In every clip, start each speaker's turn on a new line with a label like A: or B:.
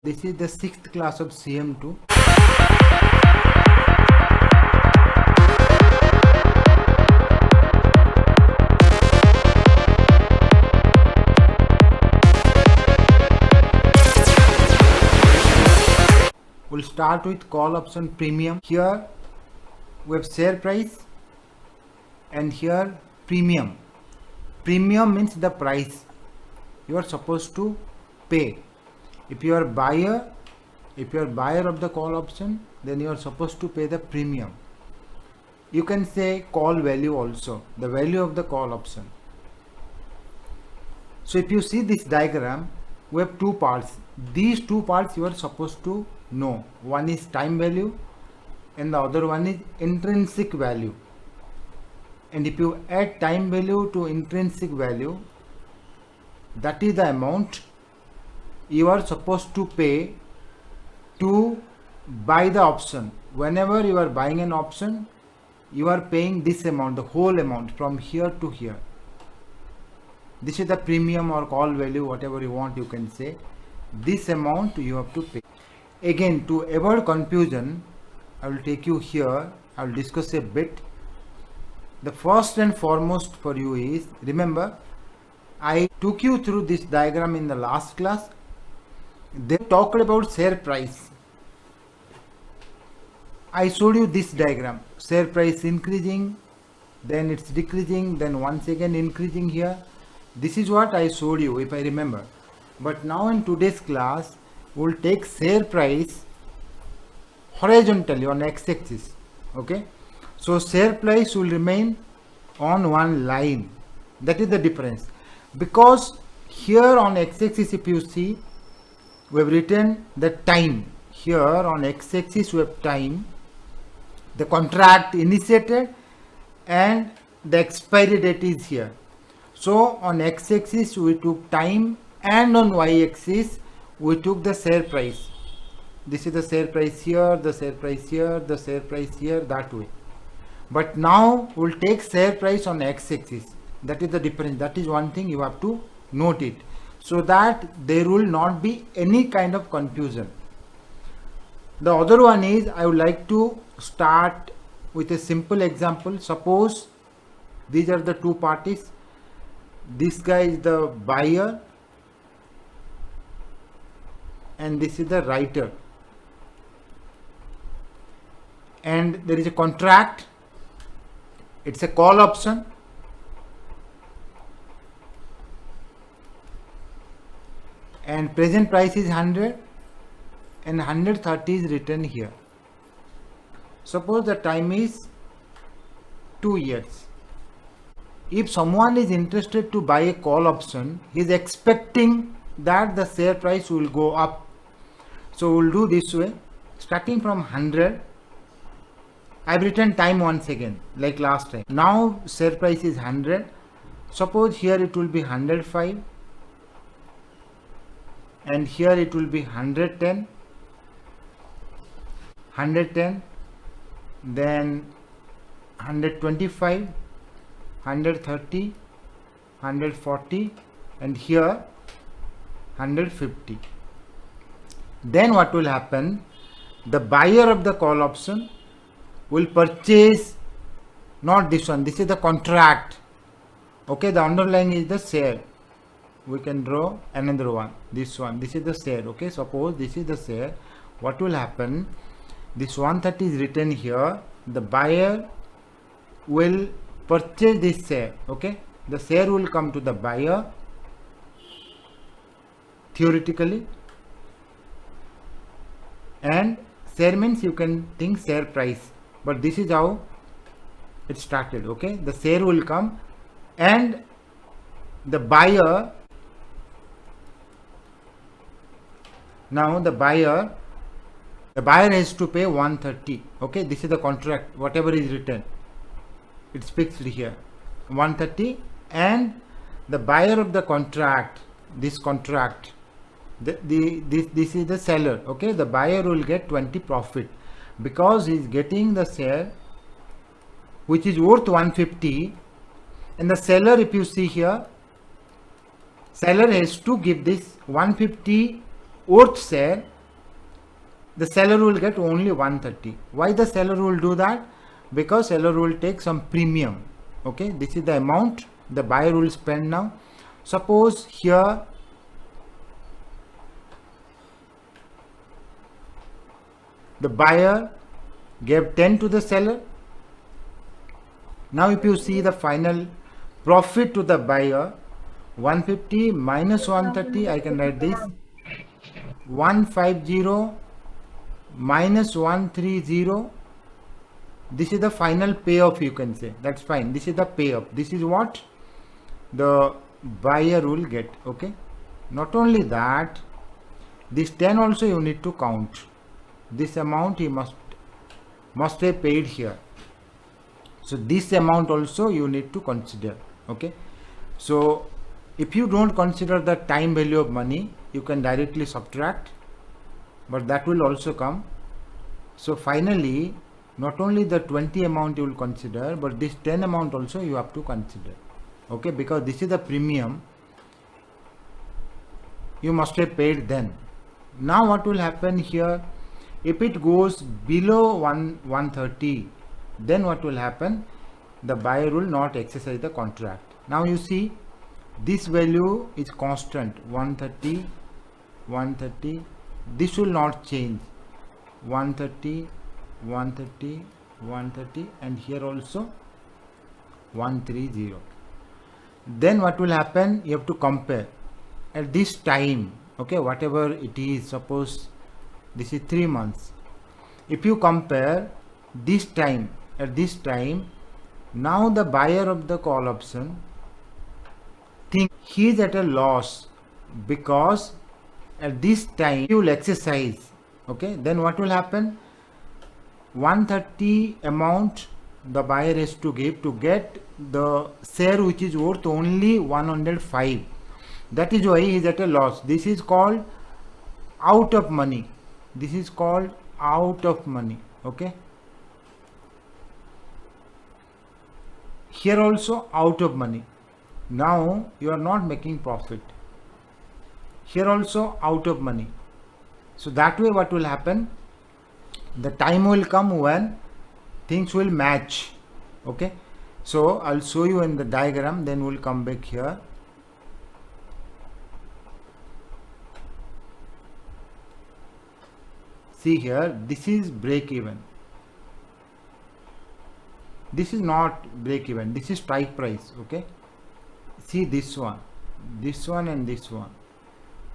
A: This is the 6th class of CM2. We'll start with call option premium. Here we have share price and here premium. Premium means the price you are supposed to pay. If you are buyer of the call option, then you are supposed to pay the premium. You can say call value also, the value of the call option. So if you see this diagram, we have two parts. These two parts you are supposed to know. One is time value and the other one is intrinsic value. And if you add time value to intrinsic value, that is the amount you are supposed to pay to buy the option. Whenever you are buying an option, you are paying this amount, the whole amount from here to here. This is the premium or call value, whatever you want you can say. This amount you have to pay. Again, to avoid confusion, I will take you here, I will discuss a bit. The first and foremost for you is, remember, I took you through this diagram in the last class. They talked about share price. I showed you this diagram. Share price increasing, then it's decreasing, then once again increasing here. This is what I showed you if I remember. But now in today's class, we'll take share price horizontally on x-axis. Okay. So share price will remain on one line. That is the difference. Because here on x-axis if you see, we have written the time. Here on x-axis we have time, the contract initiated and the expiry date is here. So on x-axis we took time and on y-axis we took the share price. This is the share price here, the share price here, the share price here, that way. But now we'll take share price on x-axis. That is the difference. That is one thing you have to note it, so that there will not be any kind of confusion. The other one is, I would like to start with a simple example. Suppose these are the two parties. This guy is the buyer and this is the writer, and there is a contract. It's a call option. And present price is 100 and 130 is written here. Suppose the time is 2 years. If someone is interested to buy a call option, he is expecting that the share price will go up. So we'll do this way. Starting from 100, I've written time once again like last time. Now share price is 100. Suppose here it will be 105. And here it will be 110, 110, then 125, 130, 140, and here 150. Then what will happen? The buyer of the call option will purchase, not this one, this is the contract. Okay, the underlying is the share. We can draw another one, this one, this is the share. Okay, suppose this is the share. What will happen? This 130 is written here. The buyer will purchase this share. Okay, the share will come to the buyer theoretically, and share means you can think share price, but this is how it started. Okay, the share will come and the buyer, now the buyer has to pay 130. Okay, this is the contract, whatever is written, it's fixed here, 130. And the buyer of the contract, this contract, this is the seller. Okay, the buyer will get 20 profit because he is getting the share which is worth 150, and the seller, if you see here, seller has to give this 150 worth share the seller will get only 130. Why the seller will do that? Because seller will take some premium. Okay, this is the amount the buyer will spend now. Suppose here the buyer gave 10 to the seller. Now if you see the final profit to the buyer, 150 minus 130, I can write this 150 minus 130. This is the final payoff, you can say. That's fine. This is the payoff. This is what the buyer will get. Okay. Not only that, this 10 also you need to count. This amount he must have paid here. So this amount also you need to consider. Okay. So if you don't consider the time value of money, you can directly subtract, but that will also come. So finally, not only the 20 amount you will consider, but this 10 amount also you have to consider. Okay, because this is the premium you must have paid then. Now what will happen here? If it goes below 130, then what will happen? The buyer will not exercise the contract. Now you see, this value is constant, 130, 130. This will not change, 130, 130, 130, and here also 130. Then what will happen? You have to compare at this time. Okay, whatever it is, suppose this is 3 months. If you compare this time, at this time, now the buyer of the call option think he is at a loss, because at this time he will exercise. Okay, then what will happen? 130 amount the buyer has to give to get the share which is worth only 105. That is why he is at a loss. This is called out of money. This is called out of money. Okay, here also out of money. Now you are not making profit. Here also out of money. So that way what will happen? The time will come when things will match. Okay, so I'll show you in the diagram, then we'll come back here. See here, this is break even. This is not break even, this is strike price. Okay, see this one and this one.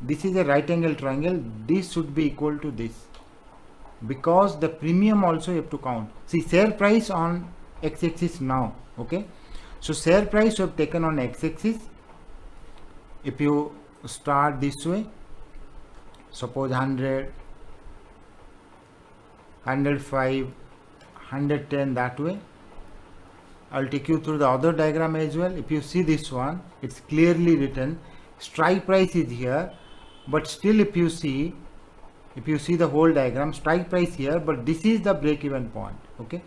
A: This is a right angle triangle. This should be equal to this, because the premium also you have to count. See, share price on x-axis now. Okay, so share price you have taken on x-axis. If you start this way, suppose 100, 105, 110, that way. I'll take you through the other diagram as well. If you see this one, it's clearly written strike price is here, but still if you see the whole diagram, strike price here, but this is the break even point. Okay,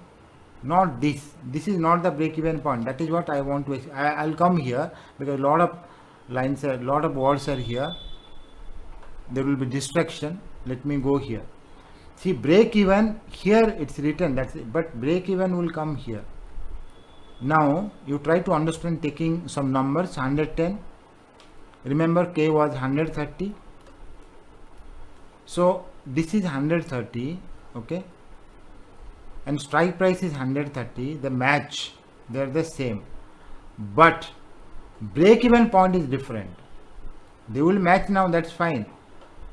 A: not this. This is not the break even point. That is what I want to. I'll come here because a lot of lines are, lot of words are here. There will be distraction. Let me go here. See, break even here it's written, that's it, but break even will come here. Now you try to understand taking some numbers. 110. Remember K was 130. So this is 130. Okay, and strike price is 130. The match, they're the same, but break even point is different. They will match now, that's fine,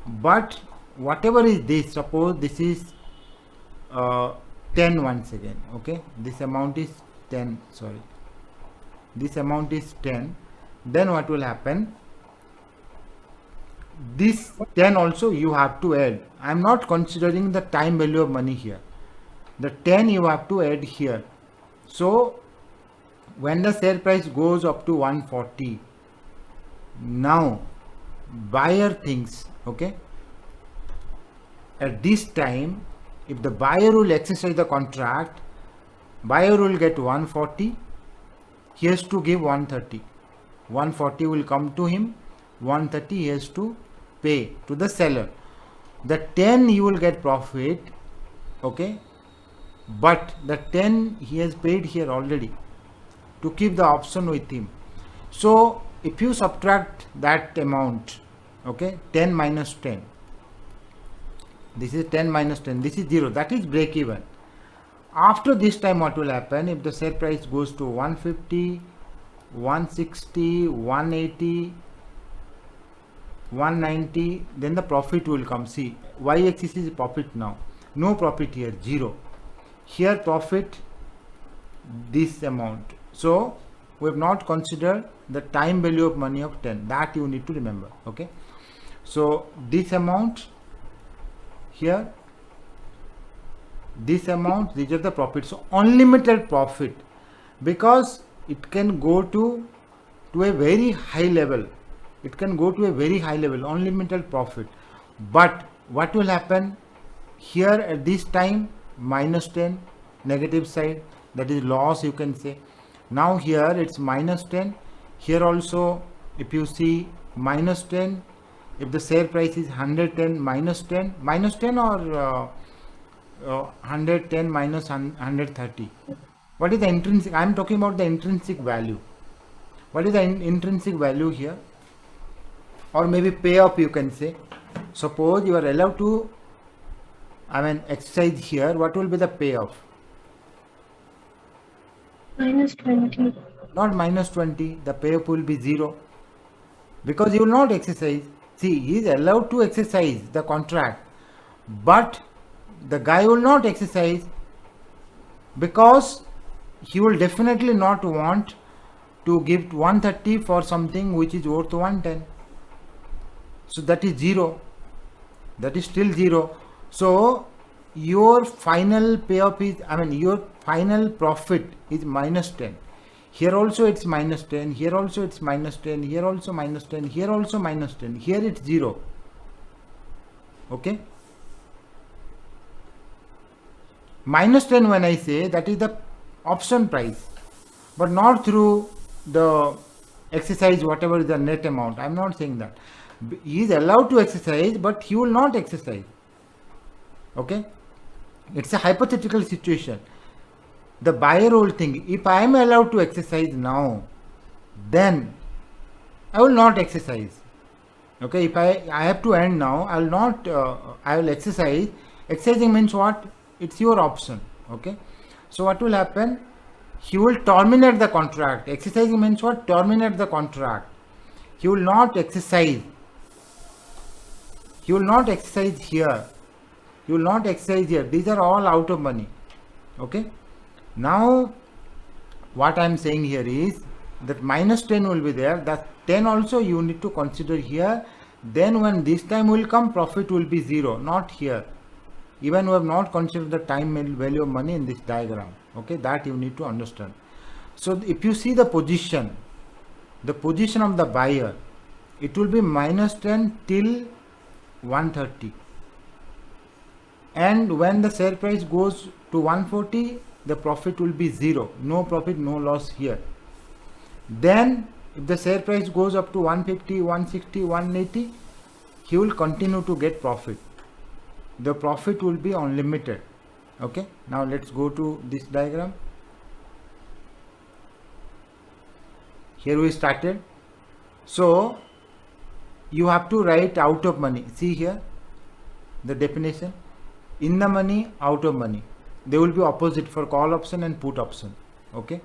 A: but whatever is this, suppose this is 10 once again. Okay, this amount is 10, sorry, this amount is 10. Then what will happen? This 10 also you have to add. I am not considering the time value of money here. The 10 you have to add here. So when the share price goes up to 140, now buyer thinks, okay, at this time if the buyer will exercise the contract, buyer will get 140, he has to give 130. 140 will come to him, 130 he has to pay to the seller. the 10 you will get profit, okay, but the 10 he has paid here already to keep the option with him. So if you subtract that amount, okay, 10 minus 10, this is 10 minus 10, this is 0, that is break even. After this time what will happen? If the share price goes to 150, 160, 180, 190, then the profit will come. See, y-axis is profit now. No profit here, 0. Here profit, this amount. So we have not considered the time value of money of 10. That you need to remember. Okay. So this amount here, this amount, these are the profits. So unlimited profit, because it can go to a very high level. It can go to a very high level, unlimited profit. But what will happen here at this time? Minus 10, negative side, that is loss, you can say. Now here it's minus 10. Here also, if you see minus 10, if the share price is 110, minus 10 or 110 minus 130. What is the intrinsic? I am talking about the intrinsic value. What is the intrinsic value here? Or maybe payoff, you can say. Suppose you are allowed to, exercise here. What will be the payoff?
B: Minus 20.
A: Not minus 20. The payoff will be 0. Because you will not exercise. See, he is allowed to exercise the contract. But the guy will not exercise because he will definitely not want to give 130 for something which is worth 110. So that is 0. That is still 0. So your final payoff is, your final profit is minus 10. Here also it's minus 10. Here also it's minus 10. Here also minus 10. Here also minus 10. Here it's 0. Okay. Minus 10 when I say, that is the option price, but not through the exercise, whatever is the net amount. I am not saying that. He is allowed to exercise, but he will not exercise. Okay. It's a hypothetical situation. The buyer will think, if I am allowed to exercise now, then I will not exercise. Okay. If I have to end now, I will not, I will exercise. Exercising means what? It's your option. Okay. So what will happen? He will terminate the contract. Exercising means what? Terminate the contract. He will not exercise. He will not exercise here. He will not exercise here. These are all out of money. Okay. Now what I am saying here is that minus 10 will be there. That 10 also you need to consider here. Then when this time will come, profit will be 0, not here. Even we have not considered the time value of money in this diagram. Okay, that you need to understand. So if you see the position of the buyer, it will be minus 10 till 130. And when the share price goes to 140, the profit will be 0. No profit, no loss here. Then if the share price goes up to 150, 160, 180, he will continue to get profit. The profit will be unlimited. Okay. Now let's go to this diagram. Here we started. So you have to write out of money. See here the definition. In the money, out of money. They will be opposite for call option and put option. Okay.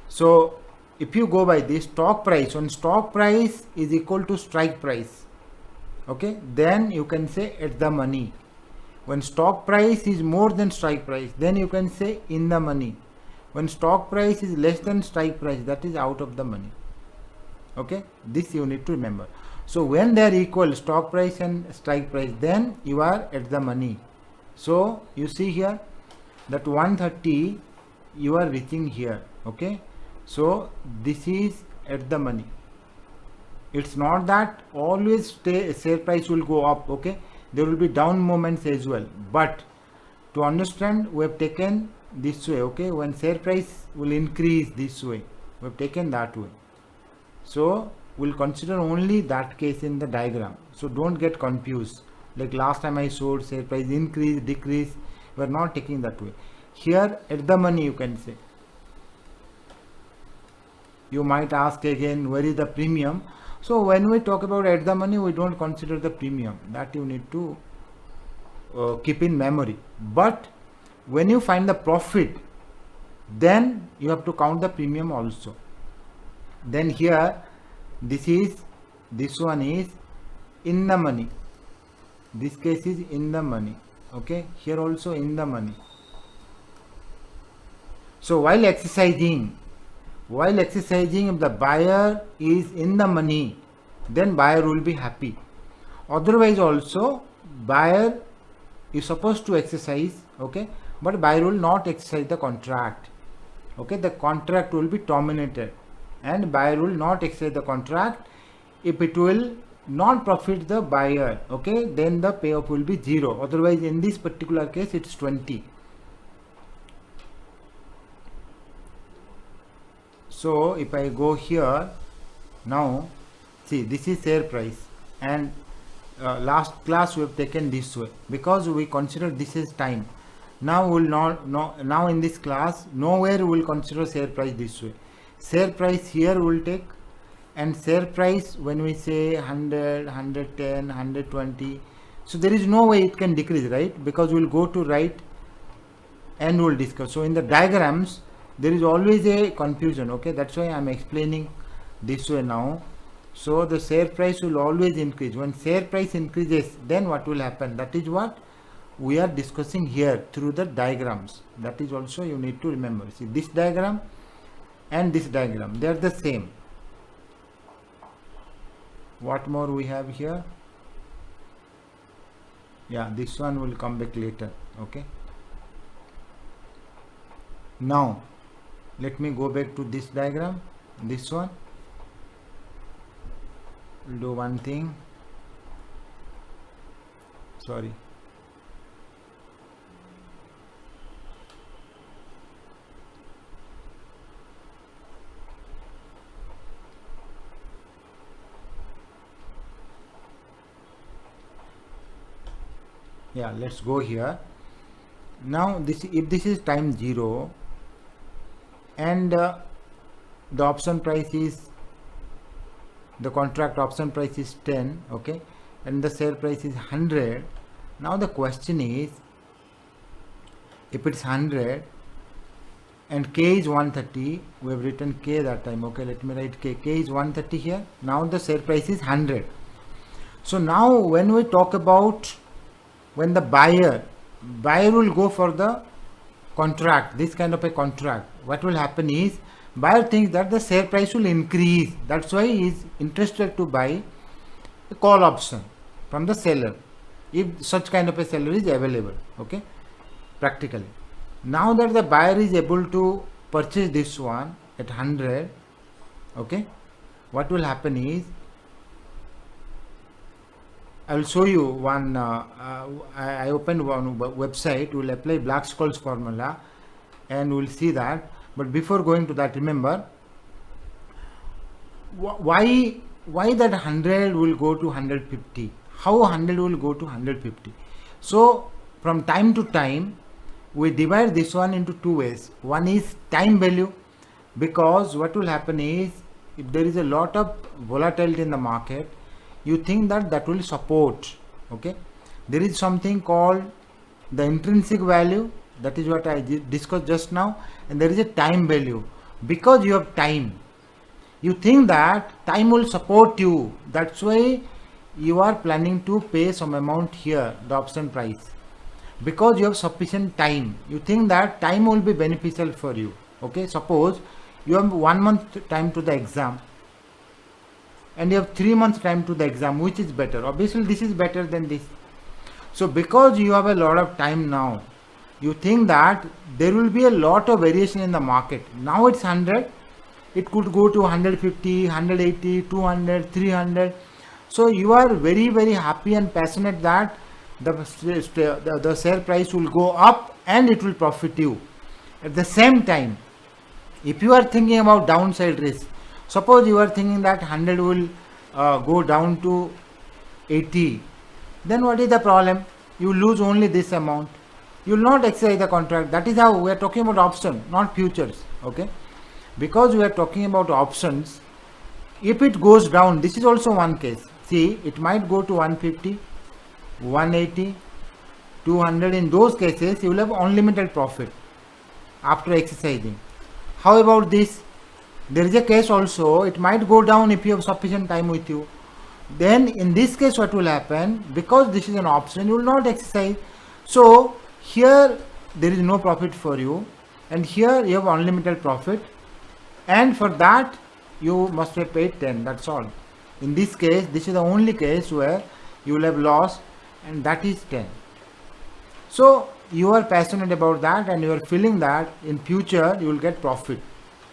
A: So if you go by this stock price, when stock price is equal to strike price, okay, then you can say at the money. When stock price is more than strike price, then you can say in the money. When stock price is less than strike price, that is out of the money. Okay, this you need to remember. So when they are equal, stock price and strike price, then you are at the money. So you see here that 130 you are reaching here. Okay, so this is at the money. It's not that always share price will go up. Okay, there will be down moments as well, but to understand, we have taken this way. Okay, when share price will increase this way, we have taken that way. So we'll consider only that case in the diagram. So don't get confused. like last time I showed share price increase, decrease. We are not taking that way. Here at the money you can say. You might ask again, where is the premium? So when we talk about at the money, we don't consider the premium. That you need to keep in memory. But when you find the profit, then you have to count the premium also. Then here this one is in the money. This case is in the money. Okay, here also in the money. So while exercising, if the buyer is in the money, then buyer will be happy. Otherwise also buyer is supposed to exercise, okay, but buyer will not exercise the contract. Okay, the contract will be terminated and buyer will not exercise the contract. If it will not profit the buyer, okay, then the payoff will be 0. Otherwise in this particular case it's 20. So if I go here now, see, this is share price, and last class we have taken this way because we consider this is time. Now we will not now in this class nowhere we will consider share price this way. Share price here we will take, and share price when we say 100, 110, 120, so there is no way it can decrease, right? Because we will go to right and we will discuss. So in the diagrams there is always a confusion, okay, that's why I am explaining this way now. So the share price will always increase. When share price increases, then what will happen? That is what we are discussing here through the diagrams. That is also you need to remember. See, this diagram and this diagram, they are the same. What more we have here? Yeah, this one will come back later. Okay, now let me go back to this diagram, this one. We'll do one thing, sorry. Yeah, let's go here. Now this, if this is time 0 and the option price is, the contract option price is 10, okay, and the share price is 100. Now the question is, if it's 100 and K is 130, we have written K that time, okay, let me write K. K is 130 here. Now the share price is 100. So now when we talk about when the buyer will go for the contract, this kind of a contract, what will happen is buyer thinks that the share price will increase. That's why he is interested to buy a call option from the seller, if such kind of a seller is available, okay, practically. Now that the buyer is able to purchase this one at 100, okay, what will happen is, I will show you one. I opened one website. We will apply Black-Scholes formula and we will see that. But before going to that, remember why that 100 will go to 150. How 100 will go to 150? So from time to time we divide this one into two ways. One is time value, because what will happen is if there is a lot of volatility in the market, you think that will support, okay. There is something called the intrinsic value, that is what I discussed just now, and there is a time value. Because you have time, you think that time will support you, that's why you are planning to pay some amount here, the option price, because you have sufficient time. You think that time will be beneficial for you, okay. Suppose you have 1 month time to the exam and you have 3 months time to the exam, which is better? Obviously this is better than this. So because you have a lot of time now, you think that there will be a lot of variation in the market. Now it's 100, it could go to 150, 180, 200, 300. So you are very, very happy and passionate that the share price will go up and it will profit you. At the same time, if you are thinking about downside risk, suppose you are thinking that 100 will go down to 80 then what is the problem? You lose only this amount. You will not exercise the contract. That is how we are talking about option, not futures. Okay, because we are talking about options. If it goes down, this is also one case. See, it might go to 150, 180, 200. In those cases, you will have unlimited profit after exercising. How about this? There is a case also, it might go down if you have sufficient time with you. Then in this case what will happen, because this is an option, you will not exercise. So here there is no profit for you, and here you have unlimited profit, and for that you must have paid 10. That's all. In this case, this is the only case where you will have loss, and that is 10. So you are passionate about that, and you are feeling that in future you will get profit.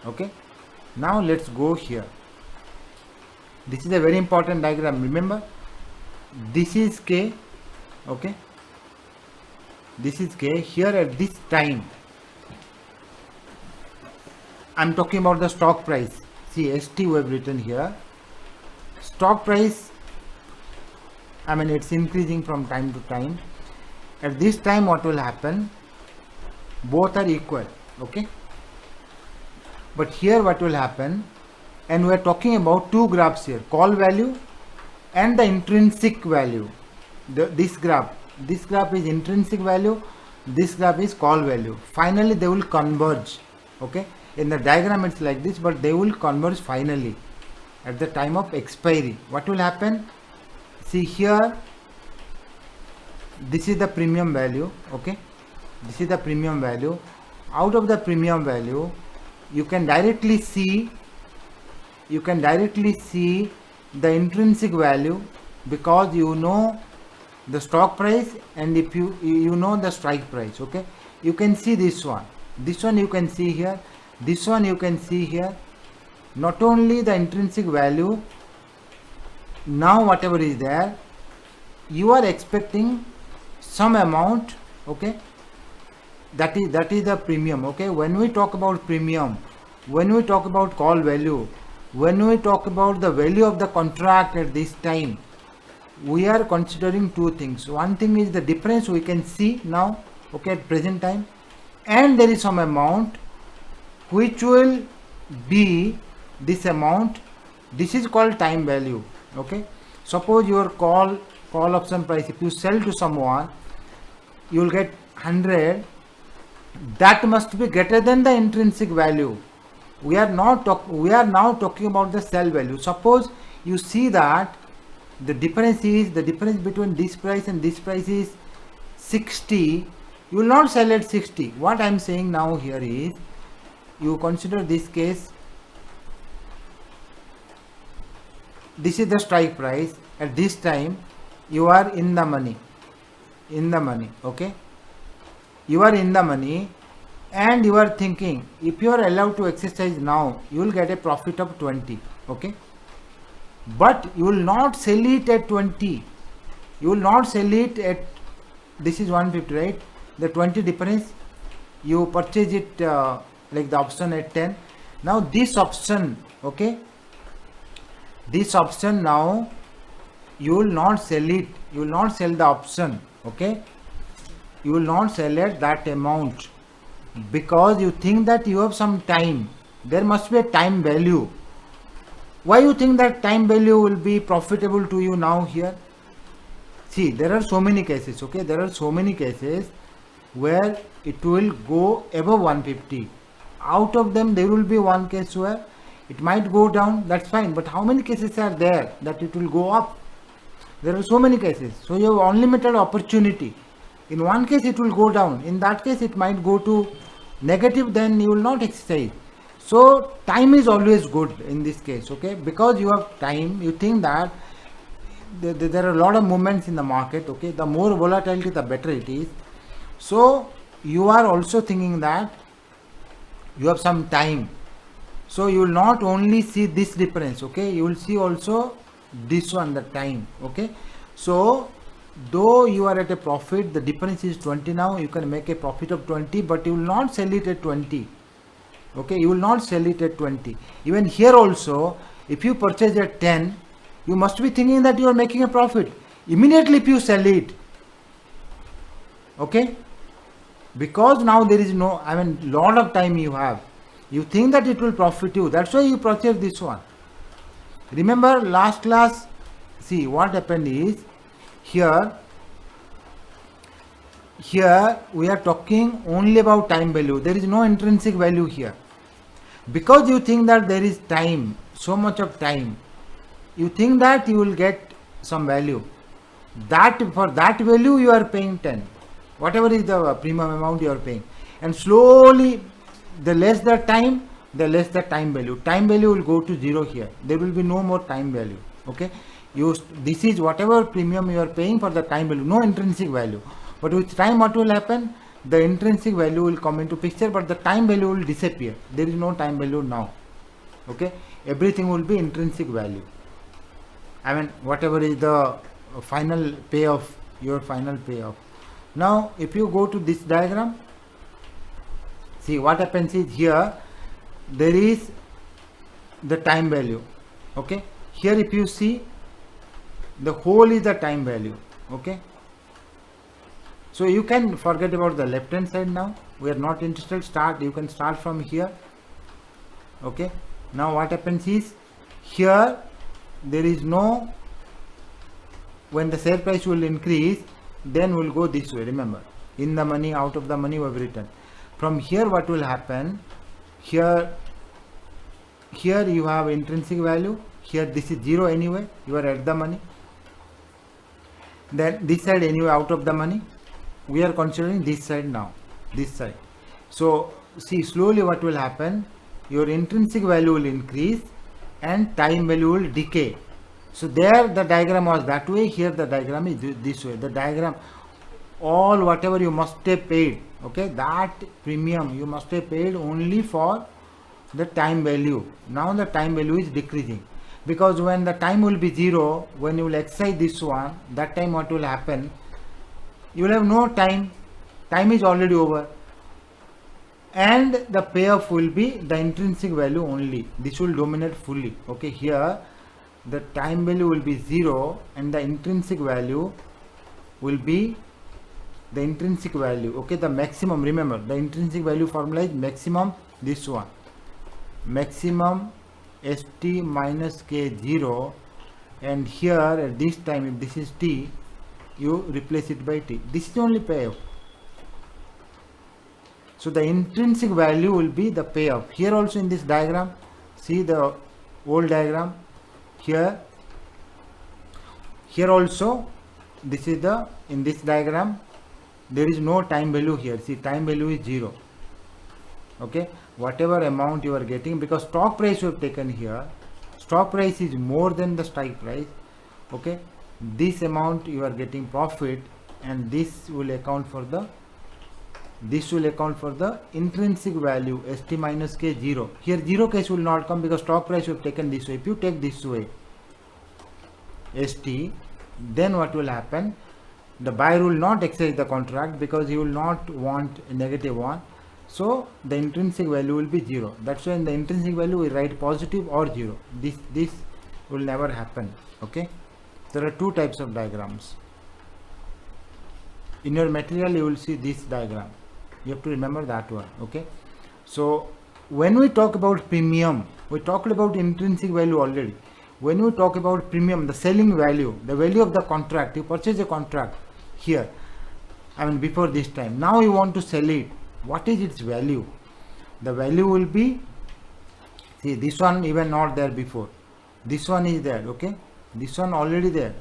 A: Okay, now let's go here. This is a very important diagram. Remember, this is K. Okay, this is K. Here at this time, I'm talking about the stock price. See, ST we have written here. Stock price, I mean, it's increasing from time to time. At this time what will happen, both are equal. Okay, but here what will happen, and we are talking about two graphs here, call value and the intrinsic value. This graph is intrinsic value, this graph is call value. Finally they will converge. Okay, in the diagram it's like this, but they will converge finally at the time of expiry. What will happen? See here, this is the premium value. Okay, this is the premium value. Out of the premium value, you can directly see the intrinsic value, because you know the stock price, and if you know the strike price. Okay, you can see this one you can see here, this one you can see here. Not only the intrinsic value, now whatever is there, you are expecting some amount. Okay, that is the premium. Okay, when we talk about premium, when we talk about call value, when we talk about the value of the contract at this time, we are considering two things. One thing is the difference we can see now, okay, at present time, and there is some amount which will be this amount. This is called time value. Okay, suppose your call option price, if you sell to someone, you will get 100. That must be greater than the intrinsic value. We are now talking about the sell value. Suppose you see that the difference between this price and this price is 60, you will not sell at 60. What I am saying now here is, you consider this case, this is the strike price. At this time you are in the money. Okay, you are in the money, and you are thinking, if you are allowed to exercise now, you will get a profit of 20. Okay, but you will not sell it at 20. You will not sell it at, this is 150, right? The 20 difference, you purchase it like the option at 10. Now this option, okay, this option, now you will not sell it, you will not sell the option. Okay, you will not sell at that amount, because you think that you have some time. There must be a time value. Why you think that time value will be profitable to you now here? See, there are so many cases. Okay, there are so many cases where it will go above 150. Out of them, there will be one case where it might go down. That's fine, but how many cases are there that it will go up? There are so many cases. So you have unlimited opportunity. In one case it will go down, in that case it might go to negative, then you will not exercise. So time is always good in this case. Okay, because you have time, you think that there are a lot of movements in the market. Okay, the more volatility, the better it is. So you are also thinking that you have some time, so you will not only see this difference. Okay, you will see also this one, the time. Okay, so though you are at a profit, the difference is 20. Now you can make a profit of 20, but you will not sell it at 20. Okay, you will not sell it at 20. Even here also, if you purchase at 10, you must be thinking that you are making a profit. immediately if you sell it, okay, because now there is no, I mean, lot of time you have, you think that it will profit you, that's why you purchase this one. Remember last class, see what happened is, here we are talking only about time value, there is no intrinsic value here, because you think that there is time, so much of time, you think that you will get some value, that for that value you are paying 10, whatever is the premium amount you are paying, and slowly the less the time, the less the time value will go to zero here, there will be no more time value, okay. This is whatever premium you are paying for the time value, no intrinsic value, but with time what will happen, the intrinsic value will come into picture, but the time value will disappear, there is no time value now, okay, everything will be intrinsic value, I mean whatever is the final payoff, your final payoff. Now if you go to this diagram, see what happens is, here there is the time value, okay, here if you see, the whole is the time value, okay. So you can forget about the left hand side now, we are not interested, you can start from here, okay. Now what happens is, here there is no, when the share price will increase, then we'll go this way, remember, in the money, out of the money we have written. From here what will happen, here you have intrinsic value, here this is zero anyway, you are at the money, then this side anyway out of the money, we are considering this side now, this side. So see, slowly what will happen, your intrinsic value will increase and time value will decay. So there the diagram was that way, here the diagram is this way, the diagram, all whatever you must have paid, okay, that premium you must have paid only for the time value. Now the time value is decreasing, because when the time will be zero, when you will exercise this one, that time what will happen, you will have no time, time is already over, and the payoff will be the intrinsic value only, this will dominate fully, okay. Here the time value will be zero and the intrinsic value will be the intrinsic value, okay, the maximum, remember the intrinsic value formula is maximum, this one, maximum st minus k0, and here at this time, if this is t, you replace it by t, this is the only payoff. So the intrinsic value will be the payoff. Here also in this diagram, see the old diagram, here also, this is the, in this diagram there is no time value here, see time value is zero, okay, whatever amount you are getting, because stock price you have taken here, stock price is more than the strike price, okay, this amount you are getting profit, and this will account for the intrinsic value st minus k 0. Here 0 case will not come, because stock price you have taken this way. If you take this way st, then what will happen, the buyer will not exercise the contract, because he will not want a negative one, so the intrinsic value will be 0. That's why in the intrinsic value we write positive or 0. This will never happen, okay. There are two types of diagrams. In your material you will see this diagram, you have to remember that one, okay. So when we talk about premium, we talked about intrinsic value already. When we talk about premium, the selling value, the value of the contract, you purchase a contract here, I mean before this time, now you want to sell it, what is its value? The value will be, see this one even not there before, this one is there, okay, this one already there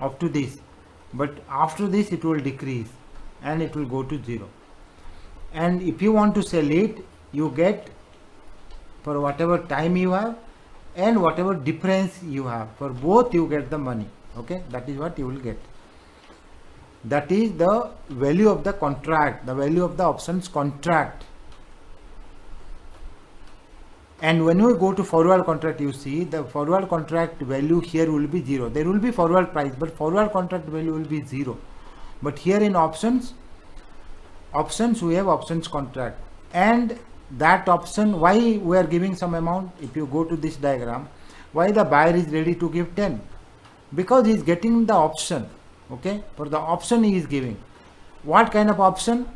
A: up to this, but after this it will decrease and it will go to 0. And if you want to sell it, you get for whatever time you have and whatever difference you have, for both you get the money, okay, that is what you will get. That is the value of the contract, the value of the options contract. And when we go to forward contract, you see the forward contract value here will be 0. There will be forward price, but forward contract value will be 0. But here in options we have options contract, and that option, why we are giving some amount, if you go to this diagram, why the buyer is ready to give 10, because he is getting the option. Okay, for the option he is giving. What kind of option?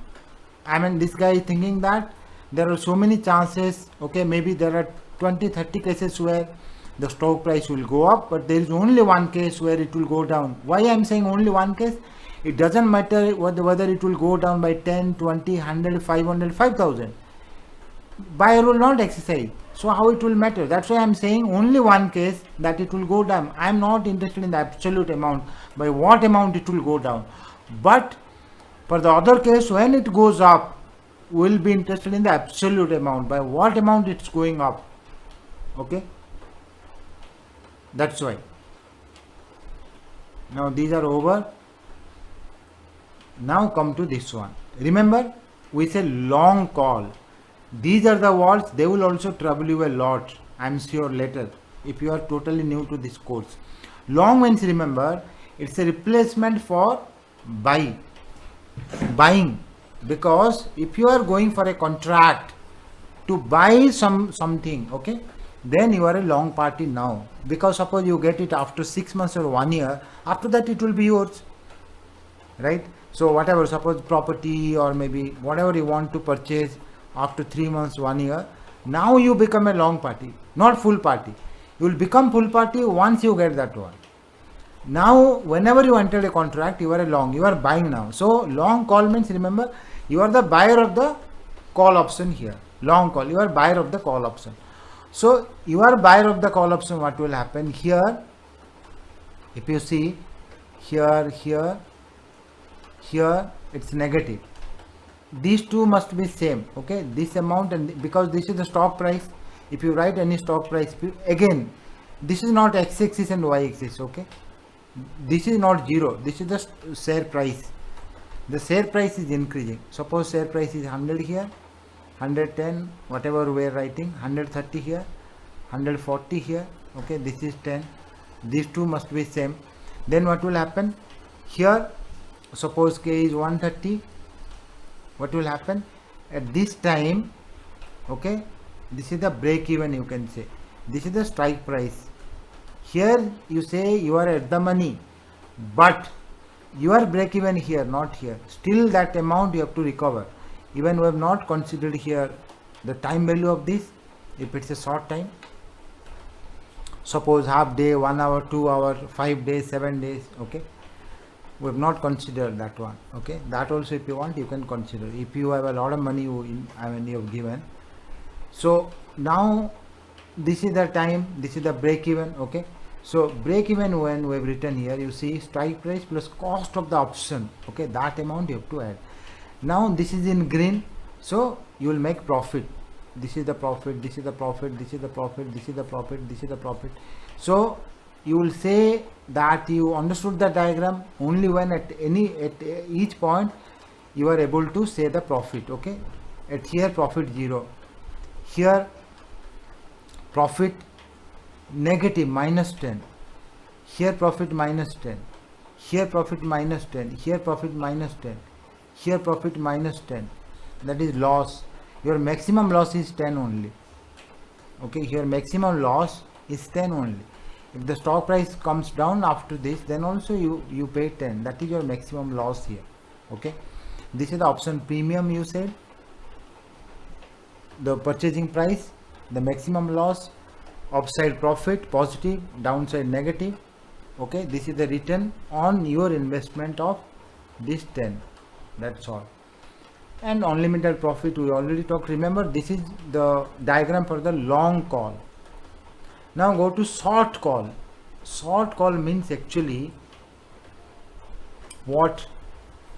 A: I mean, this guy is thinking that there are so many chances. Okay, maybe there are 20-30 cases where the stock price will go up, but there is only one case where it will go down. Why I am saying only one case? It doesn't matter whether it will go down by 10, 20, 100, 500, 5000. Buyer will not exercise. So how it will matter? That's why I am saying only one case that it will go down. I am not interested in the absolute amount, by what amount it will go down. But for the other case, when it goes up, we will be interested in the absolute amount, by what amount it's going up. Okay, that's why. Now these are over. Now come to this one. Remember, we say long call. These are the words, they will also trouble you a lot, I am sure, later, if you are totally new to this course. Long means, remember, it's a replacement for buying. Because if you are going for a contract to buy something, okay, then you are a long party now. Because suppose you get it after 6 months or 1 year, after that it will be yours, right? So whatever, suppose property or maybe whatever you want to purchase after 3 months, 1 year, now you become a long party, not full party. You will become full party once you get that one. Now whenever you enter a contract, you are a long, you are buying now. So long call means, remember, you are the buyer of the call option here. Long call, you are buyer of the call option. So you are buyer of the call option. What will happen here? If you see here, it's negative. These two must be same. Okay, this amount, and because this is the stock price, if you write any stock price, again, this is not x-axis and y-axis. Okay, this is not zero, this is the share price. The share price is increasing. Suppose share price is 100 here, 110, whatever we are writing, 130 here, 140 here. Okay, this is 10. These two must be same. Then what will happen here? Suppose K is 130. What will happen at this time? Okay, this is the break even, you can say. This is the strike price. Here you say you are at the money, but you are break even here, not here. Still that amount you have to recover. Even we have not considered here the time value of this. If it's a short time, suppose half day, 1 hour, 2 hour, 5 days, 7 days. Okay, we have not considered that one. Okay, that also if you want you can consider. If you have a lot of money you have given. So now this is the time, this is the break even. Okay, so break even, when we have written here, you see strike price plus cost of the option. Okay, that amount you have to add. Now this is in green, so you will make profit. This is the profit, this is the profit, this is the profit, this is the profit, this is the profit. So you will say that you understood the diagram only when at each point you are able to say the profit. Okay, at here profit 0, here profit negative -10, here profit -10, here profit -10, here profit -10, here profit -10. That is loss. Your maximum loss is 10 only. Okay, here maximum loss is 10 only. If the stock price comes down after this, then also you pay 10. That is your maximum loss here. Okay, this is the option premium. You said the purchasing price, the maximum loss, upside profit positive, downside negative. Okay, this is the return on your investment of this 10. That's all. And unlimited profit we already talked. Remember, this is the diagram for the long call. Now go to short call. Short call means actually what?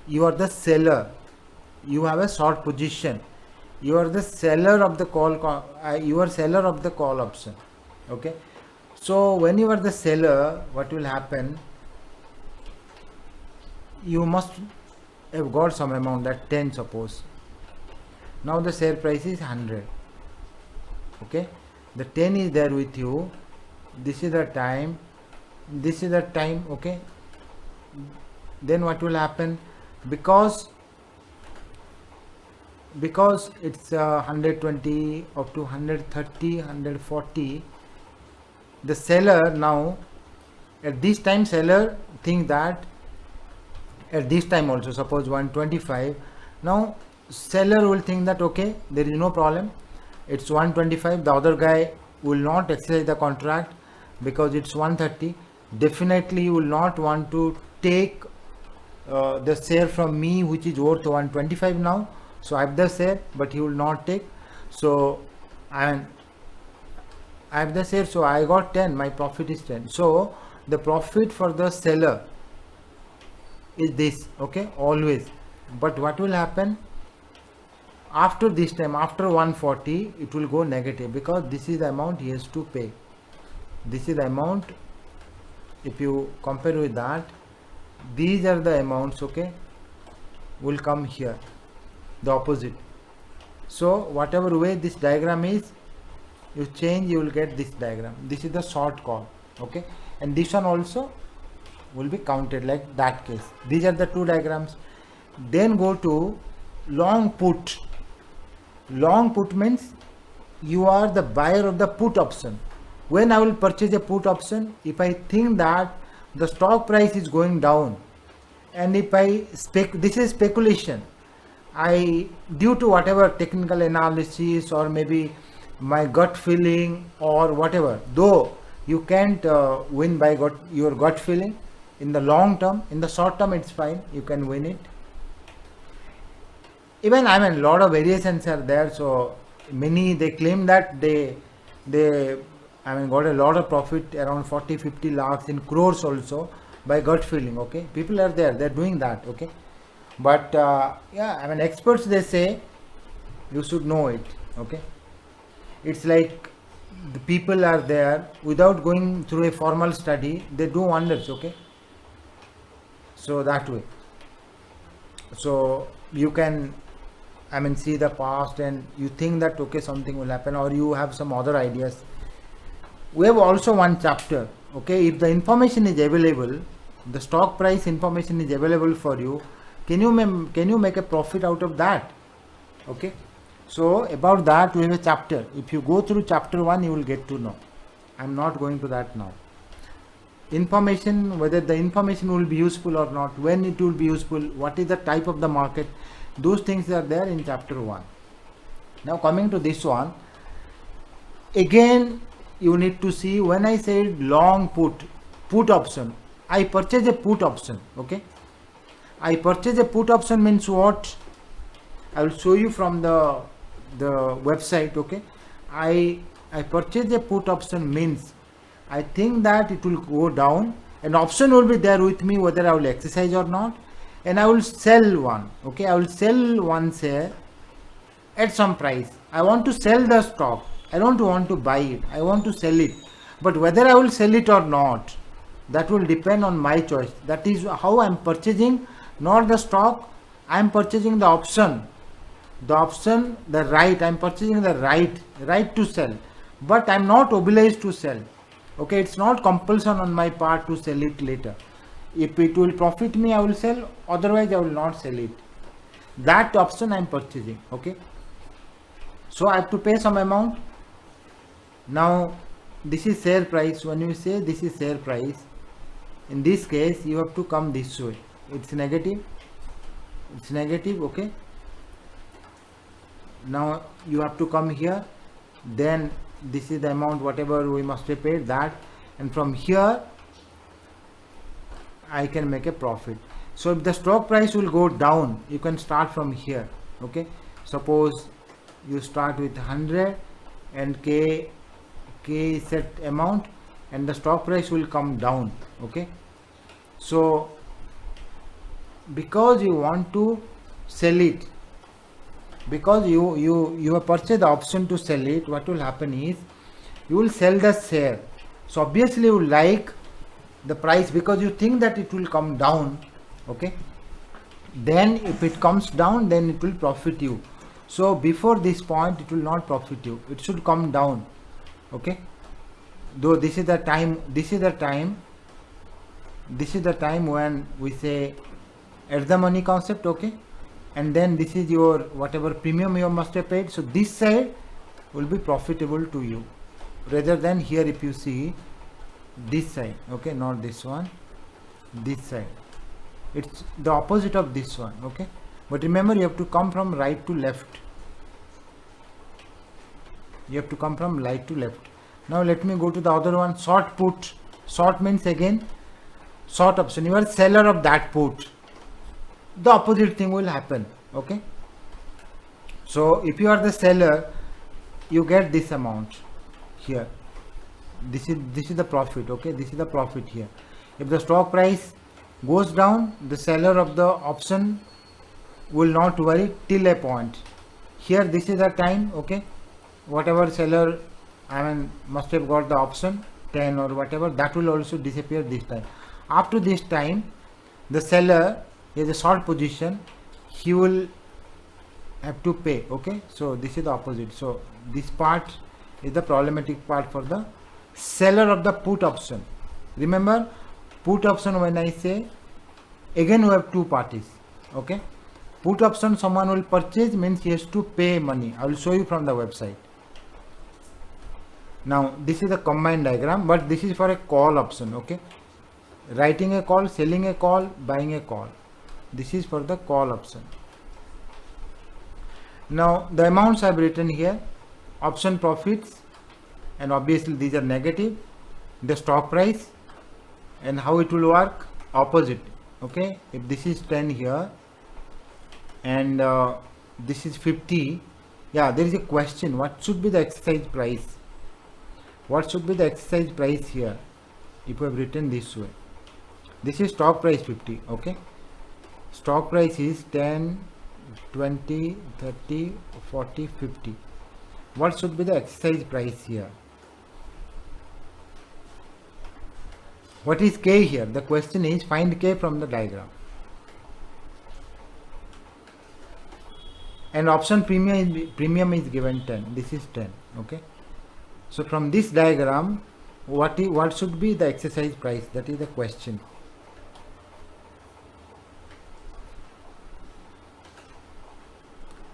A: You are the seller, you have a short position, you are the seller of the call, you are seller of the call option. Okay, so when you are the seller, what will happen? You must have got some amount, that 10 suppose. Now the share price is 100. Okay, the 10 is there with you. This is the time, this is the time. Okay, then what will happen? Because it's 120 up to 130, 140, the seller now At this time seller think that at this time also, suppose 125, now seller will think that okay, there is no problem, it's 125, the other guy will not exercise the contract because it's 130. Definitely he will not want to take the share from me which is worth 125 now, so I have the share but he will not take. So I have the share, so I got 10, my profit is 10. So the profit for the seller is this, okay, always. But what will happen after this time, after 140, it will go negative because this is the amount he has to pay. This is the amount. If you compare with that, these are the amounts, okay, will come here, the opposite. So whatever way this diagram is, you change, you will get this diagram. This is the short call, okay, and this one also will be counted like that case. These are the two diagrams. Then go to long put. Long put means you are the buyer of the put option. When I will purchase a put option, if I think that the stock price is going down, and if this is speculation, I, due to whatever technical analysis or maybe my gut feeling or whatever, though you can't win by your gut feeling in the long term, in the short term it's fine, you can win it. Even I mean, lot of variations are there. So many, they claim that they I mean, got a lot of profit, around 40-50 lakhs in crores also by gut feeling. Okay, people are there, they're doing that. Okay, but yeah, I mean, experts, they say you should know it. Okay, it's like the people are there without going through a formal study, they do wonders. Okay, so that way, so you can, I mean, see the past and you think that okay, something will happen, or you have some other ideas. We have also one chapter. Okay, if the information is available, the stock price information is available for you, can you make a profit out of that? Okay, so about that we have a chapter. If you go through chapter 1, you will get to know. I'm not going to that now. Information, whether the information will be useful or not, when it will be useful, what is the type of the market, those things are there in chapter 1. Now coming to this one, again you need to see, when I said long put option, I purchase a put option. Okay, I purchase a put option means what? I will show you from the website. Okay, I purchase a put option means I think that it will go down, an option will be there with me whether I will exercise or not, and I will sell one. Okay, I will sell one share at some price. I want to sell the stock, I don't want to buy it, I want to sell it. But whether I will sell it or not, that will depend on my choice. That is how I am purchasing, not the stock. I am purchasing the option, the right. I am purchasing the right to sell, but I am not obliged to sell. Okay, it's not compulsion on my part to sell it later. If it will profit me, I will sell, otherwise I will not sell it. That option I am purchasing. Okay, so I have to pay some amount. Now this is share price. When you say this is share price, in this case you have to come this way. It's negative. Okay, now you have to come here, then this is the amount whatever we must have paid, that, and from here I can make a profit. So if the stock price will go down, you can start from here. Okay, suppose you start with 100 and K is set amount, and the stock price will come down. Okay, so because you want to sell it, because you have purchased the option to sell it, what will happen is you will sell the share. So obviously you like the price because you think that it will come down. Okay, then if it comes down, then it will profit you. So before this point it will not profit you, it should come down. Okay, though this is the time when we say at the money concept. Okay, and then this is your whatever premium you must have paid. So this side will be profitable to you, rather than here. If you see, this side, okay, not this one, this side. It's the opposite of this one, okay. But remember, you have to come from right to left. You have to come from right to left. Now let me go to the other one, short put. Short means again short option. You are seller of that put. The opposite thing will happen, okay. So if you are the seller, you get this amount here. This is the profit, okay. This is the profit here. If the stock price goes down, the seller of the option will not worry till a point. Here this is the time, okay. Whatever seller, I mean, must have got the option 10 or whatever, that will also disappear this time. After this time, the seller is a short position, he will have to pay, okay. So this is the opposite. So this part is the problematic part for the seller of the put option. Remember, put option, when I say, again we have two parties, okay. Put option, someone will purchase, means he has to pay money. I will show you from the website. Now this is a combined diagram, but this is for a call option, okay. Writing a call, selling a call, buying a call. This is for the call option. Now the amounts I have written here, option profits, and obviously these are negative, the stock price, and how it will work, opposite, okay. If this is 10 here and this is 50, yeah, there is a question, what should be the exercise price? What should be the exercise price here? If we have written this way, this is stock price 50, okay. Stock price is 10, 20, 30, 40, 50. What should be the exercise price here? What is K here? The question is find K from the diagram. And option premium is given 10. This is 10, okay. So from this diagram, what should be the exercise price? That is the question.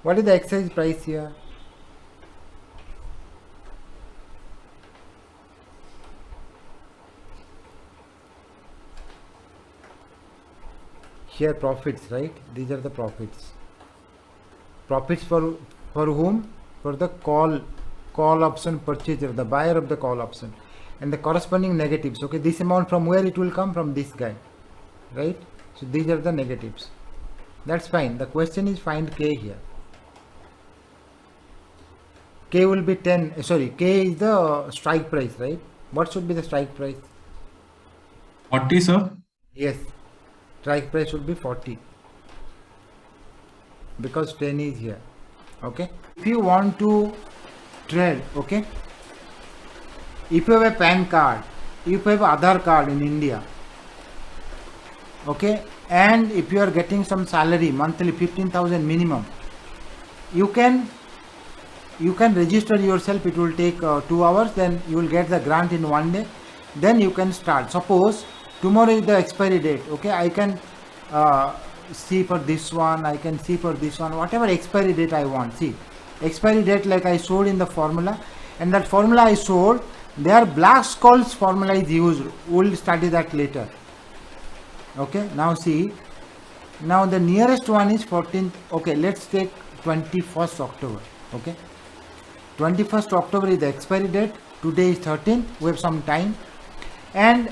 A: What is the exercise price here? Here profits, right? These are the profits. Profits for whom? For the call option purchaser, the buyer of the call option, and the corresponding negatives, okay. This amount, from where it will come? From this guy, right? So these are the negatives. That's fine. The question is find K here. K will be 10, sorry, K is the strike price, right? What should be the strike price?
C: 40, sir.
A: Yes, strike price should be 40 because 10 is here, okay. If you want to trade, okay, if you have a PAN card, if you have Aadhaar card in India, okay, and if you are getting some salary monthly 15,000 minimum, you can register yourself. It will take 2 hours, then you will get the grant in 1 day, then you can start. Suppose tomorrow is the expiry date, okay, I can see for this one, I can see for this one, whatever expiry date I want. See, expiry date like I showed in the formula, and that formula I showed, there Black-Scholes formula is used. We will study that later, okay. Now see, now the nearest one is 14th, okay, let's take 21st October, okay. 21st October is the expiry date. Today is 13th, we have some time, and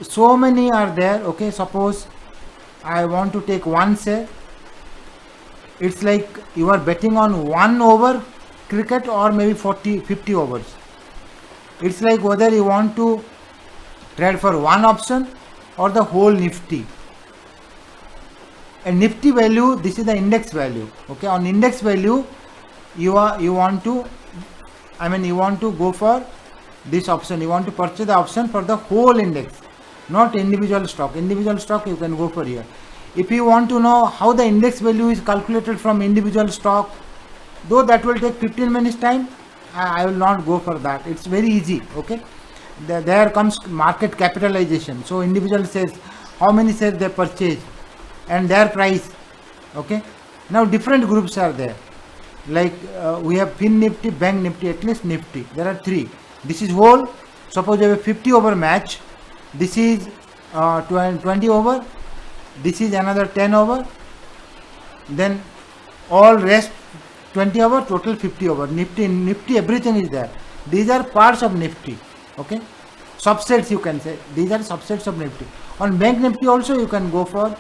A: so many are there, okay. Suppose I want to take one share. It's like you are betting on 1 over cricket or maybe 50 overs. It's like whether you want to trade for one option or the whole Nifty. And Nifty value, this is the index value, okay. On index value, you want to go for this option. You want to purchase the option for the whole index, not individual stock. Individual stock you can go for here. If you want to know how the index value is calculated from individual stock, though that will take 15 minutes time, I will not go for that. It's very easy, okay. There comes market capitalization. So individual says how many shares they purchase and their price, okay. Now different groups are there, like we have Fin Nifty, Bank Nifty, at least Nifty. There are 3. This is whole, suppose you have a 50 over match, this is 20 over, this is another 10 over, then all rest 20 over, total 50 over. Nifty everything is there. These are parts of Nifty, okay, subsets you can say. These are subsets of Nifty. On Bank Nifty also you can go for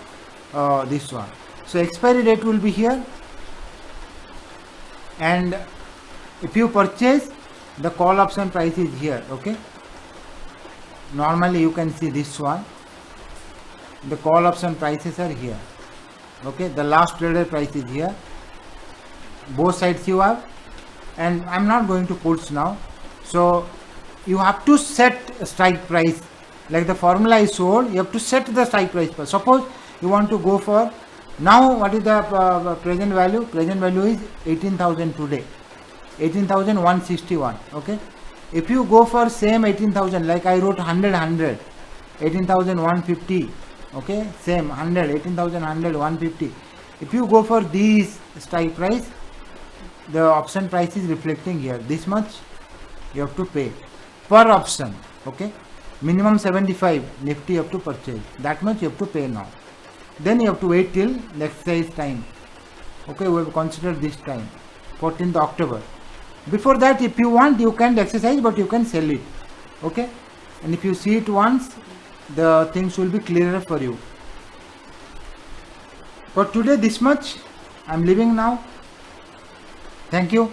A: this one. So expiry date will be here, and if you purchase, the call option price is here, okay. Normally you can see this one, the call option prices are here, okay. The last traded price is here, both sides you have, and I'm not going to puts now. So you have to set a strike price, like the formula is sold, you have to set the strike price. Suppose you want to go for, now what is the present value? Present value is 18,000 today, 18,161, okay. If you go for same 18,000, like I wrote 100, 18,150, okay, same 100, 18,100, 150. If you go for these strike price, the option price is reflecting here. This much you have to pay per option, okay. Minimum 75 Nifty you have to purchase. That much you have to pay now. Then you have to wait till the exercise time. Okay, we have considered this time, 14th October. Before that, if you want, you can exercise, but you can sell it. Okay, and if you see it once, the things will be clearer for you. For today, this much. I am leaving now. Thank you.